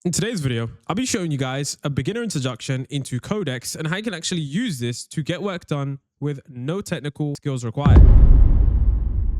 In today's video, I'll be showing you guys a beginner introduction into Codex and how you can actually use this to get work done with no technical skills required.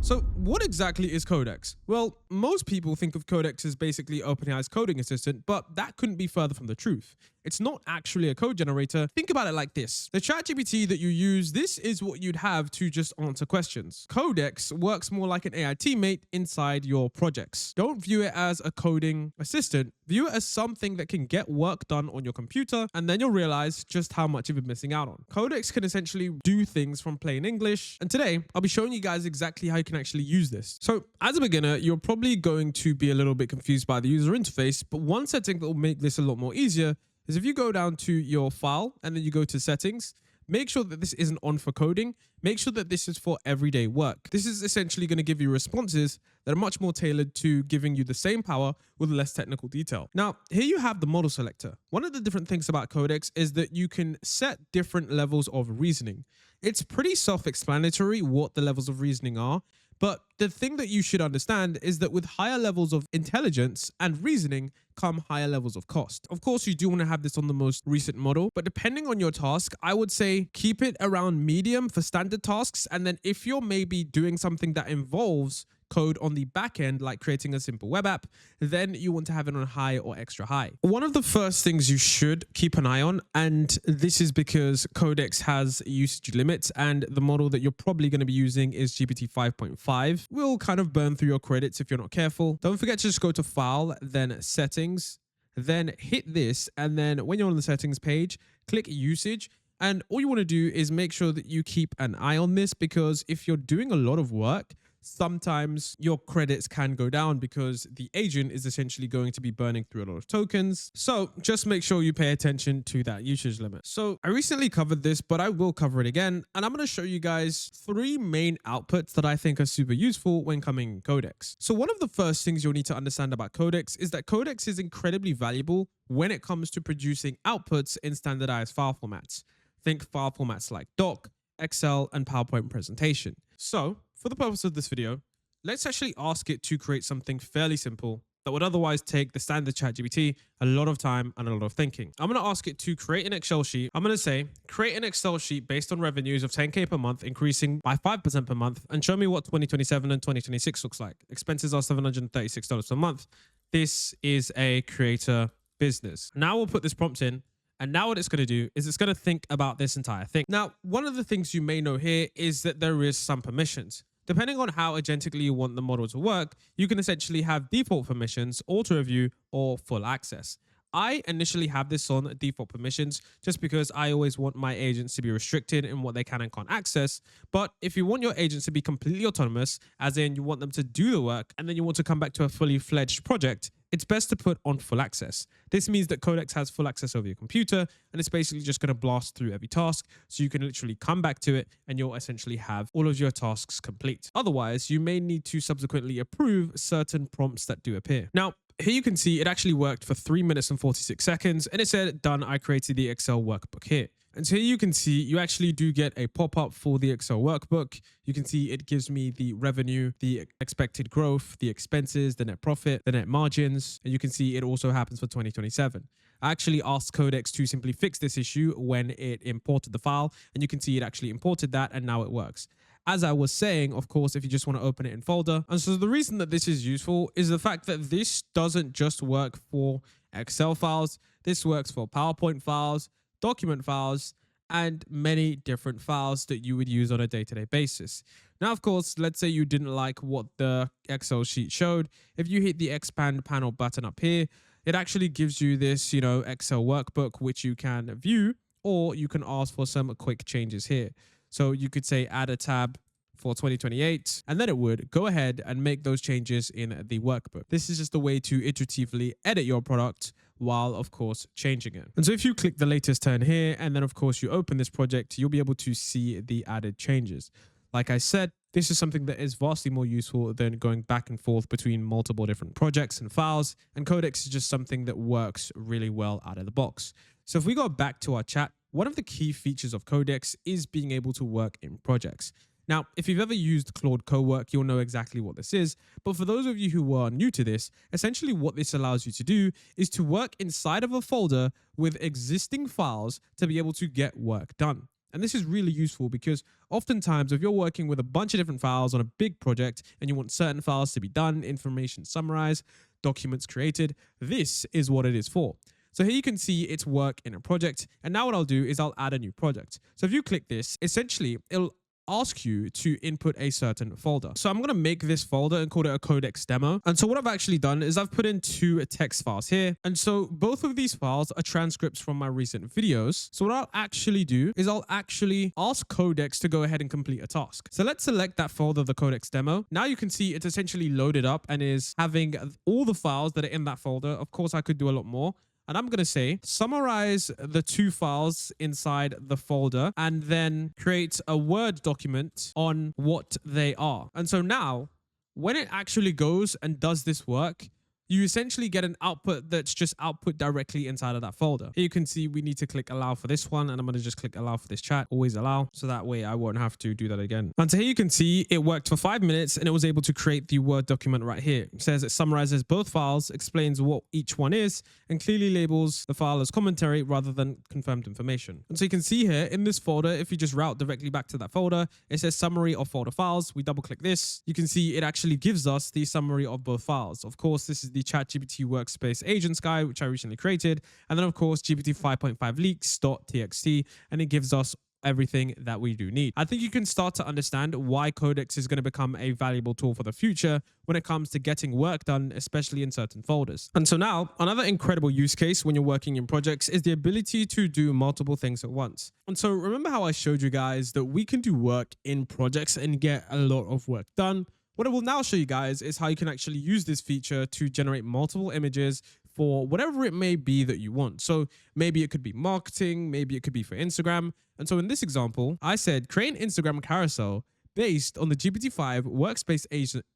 So what exactly is Codex? Well, most people think of Codex as basically OpenAI's coding assistant, but that couldn't be further from the truth. It's not actually a code generator. Think about it like this. The ChatGPT that you use, this is what you'd have to just answer questions. Codex works more like an AI teammate inside your projects. Don't view it as a coding assistant. View it as something that can get work done on your computer, and then you'll realize just how much you've been missing out on. Codex can essentially do things from plain English, and today I'll be showing you guys exactly how you can actually use this. So as a beginner, you're probably going to be a little bit confused by the user interface, but one setting that will make this a lot more easier is if you go down to your file and then you go to settings, make sure that this isn't on for coding. Make sure that this is for everyday work. This is essentially going to give you responses that are much more tailored to giving you the same power with less technical detail. Now, here you have the model selector. One of the different things about Codex is that you can set different levels of reasoning. It's pretty self-explanatory what the levels of reasoning are. But the thing that you should understand is that with higher levels of intelligence and reasoning come higher levels of cost. Of course, you do want to have this on the most recent model, but depending on your task, I would say keep it around medium for standard tasks. And then if you're maybe doing something that involves code on the back end, like creating a simple web app, then you want to have it on high or extra high. One of the first things you should keep an eye on, and this is because Codex has usage limits and the model that you're probably going to be using is GPT 5.5, will kind of burn through your credits if you're not careful. Don't forget to just go to File, then Settings, then hit this, and then when you're on the settings page, click Usage. And all you want to do is make sure that you keep an eye on this, because if you're doing a lot of work, sometimes your credits can go down because the agent is essentially going to be burning through a lot of tokens. So just make sure you pay attention to that usage limit. So I recently covered this, but I will cover it again. And I'm going to show you guys 3 main outputs that I think are super useful when coming in Codex. So one of the first things you'll need to understand about Codex is that Codex is incredibly valuable when it comes to producing outputs in standardized file formats. Think file formats like Doc, Excel, and PowerPoint presentation. So for the purpose of this video, let's actually ask it to create something fairly simple that would otherwise take the standard ChatGPT a lot of time and a lot of thinking. I'm going to ask it to create an Excel sheet. I'm going to say, create an Excel sheet based on revenues of 10K per month, increasing by 5% per month, and show me what 2027 and 2026 looks like. Expenses are $736 per month. This is a creator business. Now we'll put this prompt in. And now what it's going to do is it's going to think about this entire thing. Now, one of the things you may know here is that there is some permissions. Depending on how agentically you want the model to work, you can essentially have default permissions, auto review, or full access. I initially have this on default permissions just because I always want my agents to be restricted in what they can and can't access. But if you want your agents to be completely autonomous, as in you want them to do the work and then you want to come back to a fully fledged project, it's best to put on full access. This means that Codex has full access over your computer, and it's basically just going to blast through every task. So you can literally come back to it and you'll essentially have all of your tasks complete. Otherwise, you may need to subsequently approve certain prompts that do appear. Now, here you can see it actually worked for 3 minutes and 46 seconds, and it said, done, I created the Excel workbook here. And so here you can see you actually do get a pop-up for the Excel workbook. You can see it gives me the revenue, the expected growth, the expenses, the net profit, the net margins. And you can see it also happens for 2027. I actually asked Codex to simply fix this issue when it imported the file, and you can see it actually imported that, and now it works. As I was saying, of course, if you just want to open it in folder. And so the reason that this is useful is the fact that this doesn't just work for Excel files. This works for PowerPoint files, document files, and many different files that you would use on a day-to-day basis. Now, of course, let's say you didn't like what the Excel sheet showed. If you hit the expand panel button up here, it actually gives you this, Excel workbook, which you can view, or you can ask for some quick changes here. So you could say add a tab for 2028, and then it would go ahead and make those changes in the workbook. This is just a way to iteratively edit your product while, of course, changing it. And so if you click the latest turn here, and then, of course, you open this project, you'll be able to see the added changes. Like I said, this is something that is vastly more useful than going back and forth between multiple different projects and files. And Codex is just something that works really well out of the box. So if we go back to our chat, one of the key features of Codex is being able to work in projects. Now, if you've ever used Claude Cowork, you'll know exactly what this is. But for those of you who are new to this, essentially what this allows you to do is to work inside of a folder with existing files to be able to get work done. And this is really useful because oftentimes if you're working with a bunch of different files on a big project and you want certain files to be done, information summarized, documents created, this is what it is for. So here you can see it's work in a project. And now what I'll do is I'll add a new project. So if you click this, essentially it'll ask you to input a certain folder. So I'm going to make this folder and call it a Codex demo. And so what I've actually done is I've put in 2 text files here. And so both of these files are transcripts from my recent videos. So what I'll actually do is I'll actually ask Codex to go ahead and complete a task. So let's select that folder, the Codex demo. Now you can see it's essentially loaded up and is having all the files that are in that folder. Of course, I could do a lot more. And I'm going to say, summarize the 2 files inside the folder and then create a Word document on what they are. And so now, when it actually goes and does this work, you essentially get an output that's just output directly inside of that folder. Here you can see we need to click allow for this one, and I'm going to just click allow for this chat, always allow, so that way I won't have to do that again. And so here you can see it worked for 5 minutes and it was able to create the Word document right here. It says it summarizes both files, explains what each one is, and clearly labels the file as commentary rather than confirmed information. And so you can see here in this folder, if you just route directly back to that folder, it says summary of folder files. We double click this. You can see it actually gives us the summary of both files. Of course, this is the ChatGPT workspace agents guy, which I recently created. And then of course, GPT 5.5 leaks.txt, and it gives us everything that we do need. I think you can start to understand why Codex is going to become a valuable tool for the future when it comes to getting work done, especially in certain folders. And so now, another incredible use case when you're working in projects is the ability to do multiple things at once. And so remember how I showed you guys that we can do work in projects and get a lot of work done? What I will now show you guys is how you can actually use this feature to generate multiple images for whatever it may be that you want. So maybe it could be marketing, maybe it could be for Instagram. And so in this example, I said create an Instagram carousel based on the GPT-5 workspace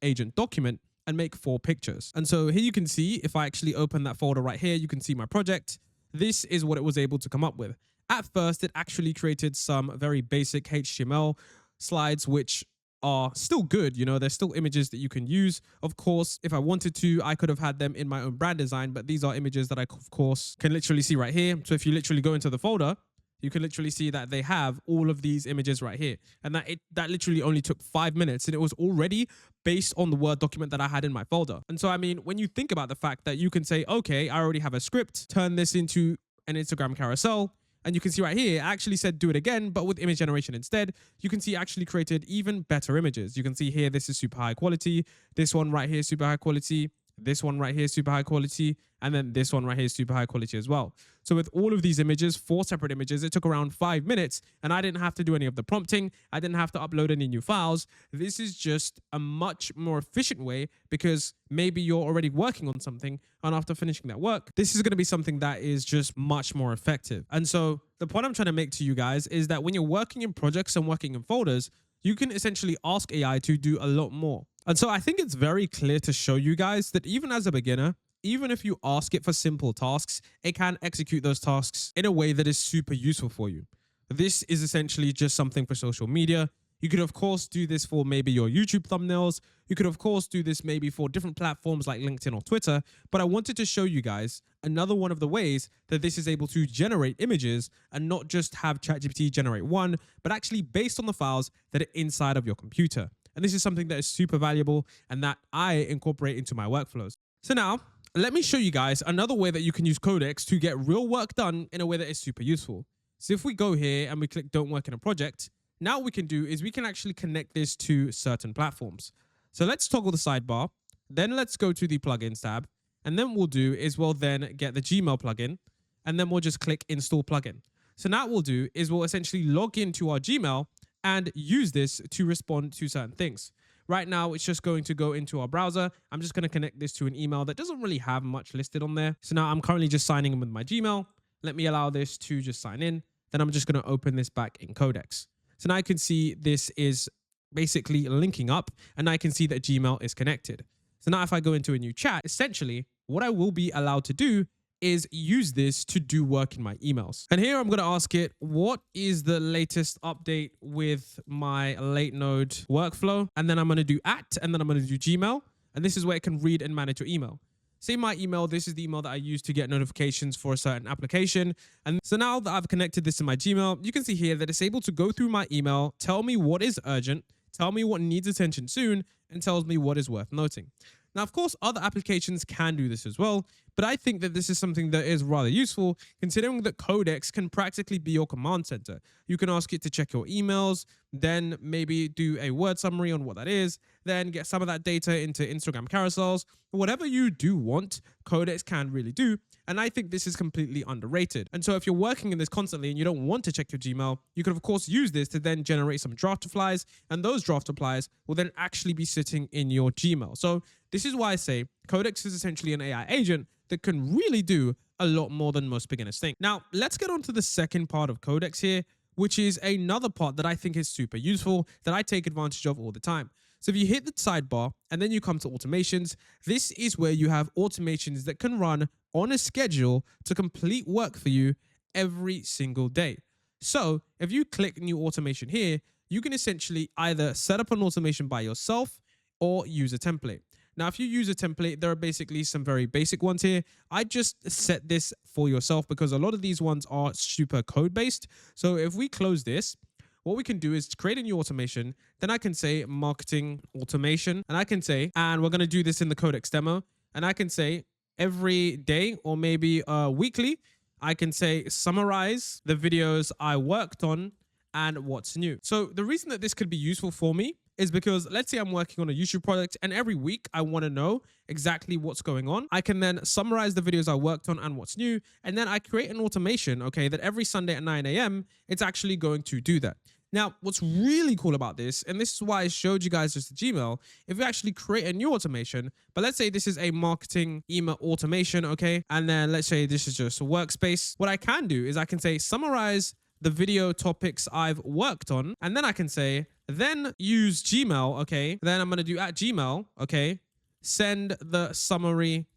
agent document and make 4 pictures. And so here you can see, if I actually open that folder right here, you can see my project. This is what it was able to come up with. At first, it actually created some very basic HTML slides, which are still good. You know, there's still images that you can use. Of course, if I wanted to, I could have had them in my own brand design, but these are images that I, of course, can literally see right here. So if you literally go into the folder, you can literally see that they have all of these images right here. And that literally only took 5 minutes, and it was already based on the Word document that I had in my folder. And so, I mean, when you think about the fact that you can say, okay, I already have a script, turn this into an Instagram carousel, and you can see right here, I actually said do it again, but with image generation instead. You can see I actually created even better images. You can see here, this is super high quality. This one right here, super high quality. This one right here, super high quality. And then this one right here, super high quality as well. So with all of these images, 4 separate images, it took around 5 minutes, and I didn't have to do any of the prompting. I didn't have to upload any new files. This is just a much more efficient way, because maybe you're already working on something, and after finishing that work, this is going to be something that is just much more effective. And so the point I'm trying to make to you guys is that when you're working in projects and working in folders, you can essentially ask AI to do a lot more. And so I think it's very clear to show you guys that even as a beginner, even if you ask it for simple tasks, it can execute those tasks in a way that is super useful for you. This is essentially just something for social media. You could, of course, do this for maybe your YouTube thumbnails. You could, of course, do this maybe for different platforms like LinkedIn or Twitter. But I wanted to show you guys another one of the ways that this is able to generate images, and not just have ChatGPT generate one, but actually based on the files that are inside of your computer. And this is something that is super valuable and that I incorporate into my workflows. So now, let me show you guys another way that you can use Codex to get real work done in a way that is super useful. So if we go here and we click don't work in a project, now what we can do is we can actually connect this to certain platforms. So let's toggle the sidebar. Then let's go to the plugins tab. And then what we'll do is we'll then get the Gmail plugin, and then we'll just click install plugin. So now what we'll do is we'll essentially log into our Gmail and use this to respond to certain things. Right now, it's just going to go into our browser. I'm just going to connect this to an email that doesn't really have much listed on there. So now I'm currently just signing in with my Gmail. Let me allow this to just sign in. Then I'm just going to open this back in Codex. So now I can see this is basically linking up, and I can see that Gmail is connected. So now if I go into a new chat, essentially what I will be allowed to do is use this to do work in my emails. And here I'm going to ask it, what is the latest update with my late node workflow? And then I'm going to do and then I'm going to do Gmail. And this is where it can read and manage your email. Say my email, this is the email that I use to get notifications for a certain application. And so now that I've connected this to my Gmail, you can see here that it's able to go through my email, tell me what is urgent, tell me what needs attention soon, and tells me what is worth noting. Now, of course, other applications can do this as well, but I think that this is something that is rather useful considering that Codex can practically be your command center. You can ask it to check your emails, then maybe do a word summary on what that is, then get some of that data into Instagram carousels. Whatever you do want, Codex can really do. And I think this is completely underrated. And so if you're working in this constantly and you don't want to check your Gmail, you can of course use this to then generate some draft replies, and those draft replies will then actually be sitting in your Gmail. So this is why I say Codex is essentially an AI agent that can really do a lot more than most beginners think. Now, let's get on to the second part of Codex here, which is another part that I think is super useful that I take advantage of all the time. So if you hit the sidebar and then you come to automations, this is where you have automations that can run on a schedule to complete work for you every single day. So if you click new automation here, you can essentially either set up an automation by yourself or use a template. Now, if you use a template, there are basically some very basic ones here. I just set this for yourself because a lot of these ones are super code-based. So if we close this, what we can do is create a new automation. Then I can say marketing automation, and I can say, and we're going to do this in the Codex demo, and I can say every day or maybe weekly, I can say summarize the videos I worked on and what's new. So the reason that this could be useful for me is because let's say I'm working on a YouTube project and every week I want to know exactly what's going on. I can then summarize the videos I worked on and what's new. And then I create an automation, okay, that every Sunday at 9 a.m., it's actually going to do that. Now, what's really cool about this, and this is why I showed you guys just the Gmail, if we actually create a new automation, but let's say this is a marketing email automation, okay? And then let's say this is just a workspace. What I can do is I can say summarize the video topics I've worked on, and then I can say, then use Gmail, okay? Then I'm gonna do at Gmail, okay? Send the summary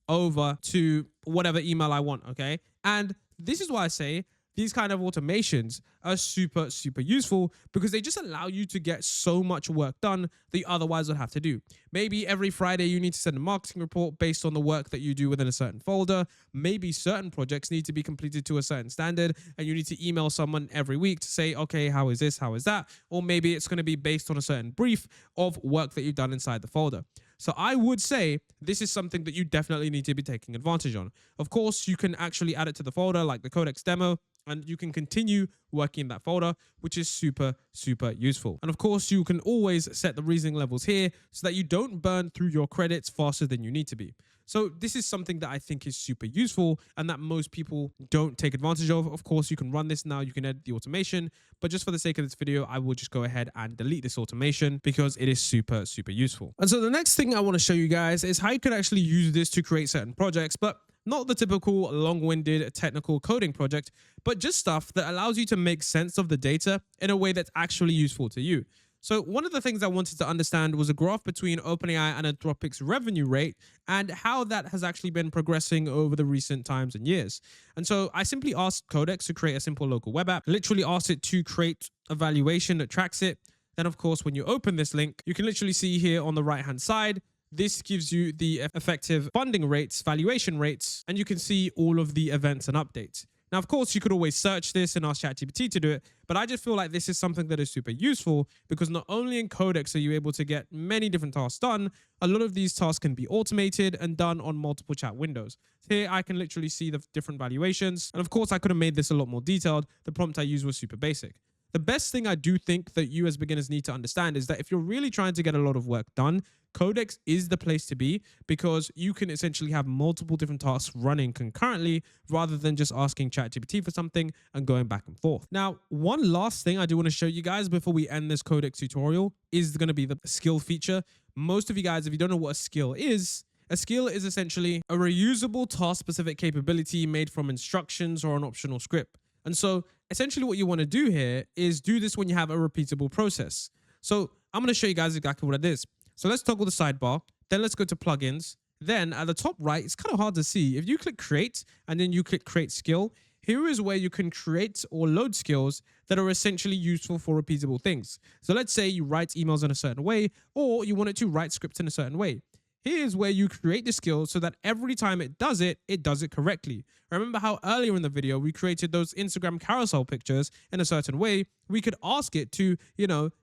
over to whatever email I want, okay? And this is why I say these kind of automations are super, super useful because they just allow you to get so much work done that you otherwise would have to do. Maybe every Friday you need to send a marketing report based on the work that you do within a certain folder. Maybe certain projects need to be completed to a certain standard and you need to email someone every week to say, okay, how is this? How is that? Or maybe it's going to be based on a certain brief of work that you've done inside the folder. So I would say this is something that you definitely need to be taking advantage on. Of course, you can actually add it to the folder like the Codex demo, and you can continue working in that folder, which is super, super useful. And of course, you can always set the reasoning levels here so that you don't burn through your credits faster than you need to be. So this is something that I think is super useful and that most people don't take advantage of. Of course, you can run this now, you can edit the automation, but just for the sake of this video, I will just go ahead and delete this automation because it is super, super useful. And so the next thing I want to show you guys is how you can actually use this to create certain projects, but not the typical long-winded technical coding project, but just stuff that allows you to make sense of the data in a way that's actually useful to you. So one of the things I wanted to understand was a graph between OpenAI and Anthropic's revenue rate and how that has actually been progressing over the recent times and years. And so I simply asked Codex to create a simple local web app, literally asked it to create a valuation that tracks it. Then of course, when you open this link, you can literally see here on the right-hand side, this gives you the effective funding rates, valuation rates, and you can see all of the events and updates. Now, of course, you could always search this and ask ChatGPT to do it, but I just feel like this is something that is super useful because not only in Codex are you able to get many different tasks done, a lot of these tasks can be automated and done on multiple chat windows. Here, I can literally see the different valuations. And of course, I could have made this a lot more detailed. The prompt I used was super basic. The best thing I do think that you as beginners need to understand is that if you're really trying to get a lot of work done, Codex is the place to be because you can essentially have multiple different tasks running concurrently rather than just asking ChatGPT for something and going back and forth. Now, one last thing I do want to show you guys before we end this Codex tutorial is going to be the skill feature. Most of you guys, if you don't know what a skill is essentially a reusable task-specific capability made from instructions or an optional script. And so essentially what you want to do here is do this when you have a repeatable process. So I'm going to show you guys exactly what it is. So let's toggle the sidebar. Then let's go to plugins. then at the top right, it's kind of hard to see. If you click create and then you click create skill, here is where you can create or load skills that are essentially useful for repeatable things. So let's say you write emails in a certain way, or you wanted to write scripts in a certain way. Here's where you create the skill so that every time it does it correctly. Remember how earlier in the video we created those Instagram carousel pictures in a certain way? We could ask it to,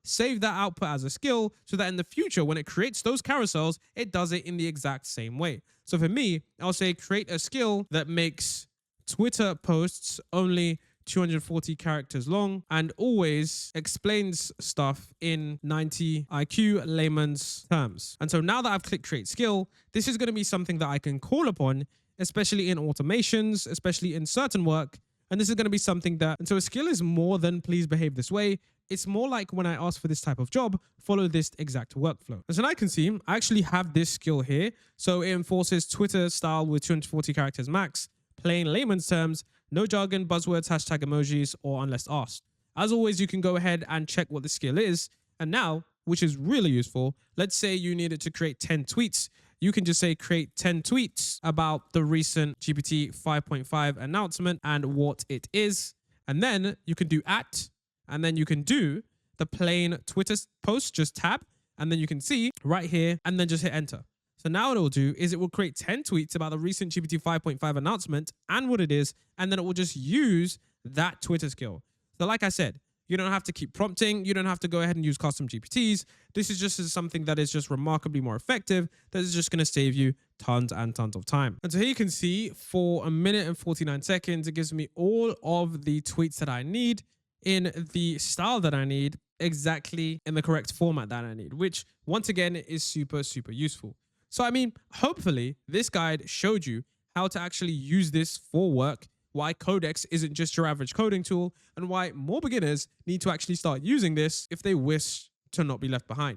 save that output as a skill so that in the future, when it creates those carousels, it does it in the exact same way. So for me, I'll say create a skill that makes Twitter posts only 240 characters long and always explains stuff in 90 IQ layman's terms. And so now that I've clicked create skill, this is going to be something that I can call upon, especially in automations, especially in certain work. And this is going to be something that, and so a skill is more than please behave this way. It's more like when I ask for this type of job, follow this exact workflow. And so now I can see I actually have this skill here. So it enforces Twitter style with 240 characters max, plain layman's terms, no jargon, buzzwords, hashtag emojis, or unless asked. As always, you can go ahead and check what the skill is. And now, which is really useful, let's say you needed to create 10 tweets. You can just say create 10 tweets about the recent GPT 5.5 announcement and what it is. And then you can do and then you can do the plain Twitter post, just tab, and then you can see right here, and then just hit enter. So now what it will do is it will create 10 tweets about the recent GPT 5.5 announcement and what it is, and then it will just use that Twitter skill. So like I said, you don't have to keep prompting. You don't have to go ahead and use custom GPTs. This is just something that is just remarkably more effective. That is just going to save you tons and tons of time. And so here you can see for 1 minute and 49 seconds, it gives me all of the tweets that I need in the style that I need, exactly in the correct format that I need, which once again is super, super useful. So, I mean, hopefully this guide showed you how to actually use this for work, why Codex isn't just your average coding tool, and why more beginners need to actually start using this if they wish to not be left behind.